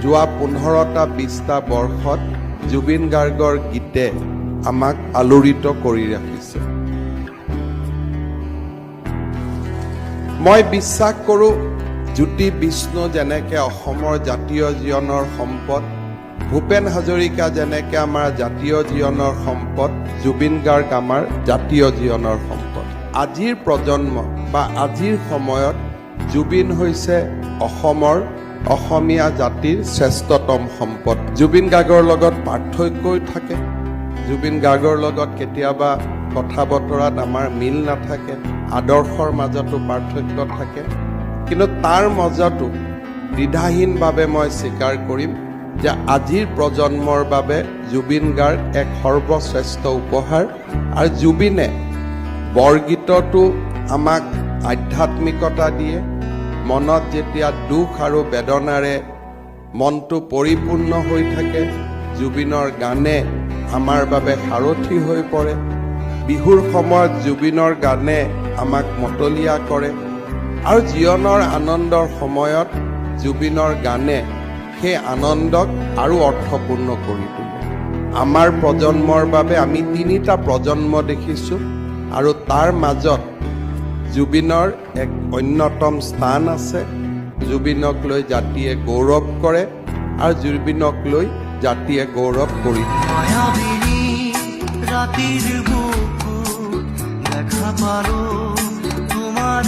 যোৱা 15টা 20টা বৰ্ষত জুবিন গাৰ্গৰ গীতে আমাক আলোড়িত কৰি ৰাখিছে। মই বিশ্বাস কৰোঁ জ্যোতি বিষ্ণু যেনেকৈ অসমৰ জাতীয় জীৱনৰ সম্পদ, ভূপেন হাজৰিকা যেনেকৈ আমাৰ জাতীয় জীৱনৰ সম্পদ, জুবিন গাৰ্গ আমাৰ জাতীয় জীৱনৰ সম্পদ। আজিৰ প্ৰজন্ম বা আজিৰ সময়ত জুবিন হৈছে অসমীয়া জাতিৰ শ্ৰেষ্ঠতম সম্পদ। জুবিন গাৰ্গৰ লগত পাৰ্থক্যই থাকে। জুবিন গাৰ্গৰ লগত কেতিয়াবা কথা বতৰাত আমাৰ মিল নাথাকে, আদৰ্শৰ মাজতো পাৰ্থক্য থাকে, কিন্তু তাৰ মাজতো দ্বিধাহীনভাৱে মই স্বীকাৰ কৰিম যে আজিৰ প্ৰজন্মৰ বাবে জুবিন গাৰ্গ এক সৰ্বশ্ৰেষ্ঠ উপহাৰ। আৰু জুবিনে বৰগীততো আমাক আধ্যাত্মিকতা দিয়ে। মনত যেতিয়া দুখ আৰু বেদনাৰে মনটো পৰিপূৰ্ণ হৈ থাকে, জুবিনৰ গানে আমাৰ বাবে সাৰথি হৈ পৰে। বিহুৰ সময়ত জুবিনৰ গানে আমাক মতলীয়া কৰে, আৰু জীৱনৰ আনন্দৰ সময়ত জুবিনৰ গানে সেই আনন্দক আৰু অৰ্থপূৰ্ণ কৰি তোলে। আমাৰ প্ৰজন্মৰ বাবে আমি 3টা প্ৰজন্ম দেখিছোঁ, আৰু তাৰ মাজত জুবিনৰ এক অন্যতম স্থান আছে। জুবিনক লৈ জাতিয়ে গৌৰৱ কৰে, আৰু জুবিনক লৈ জাতিয়ে গৌৰৱ কৰি ৰাতেৰ বুকু দেখা পালো তোমাৰ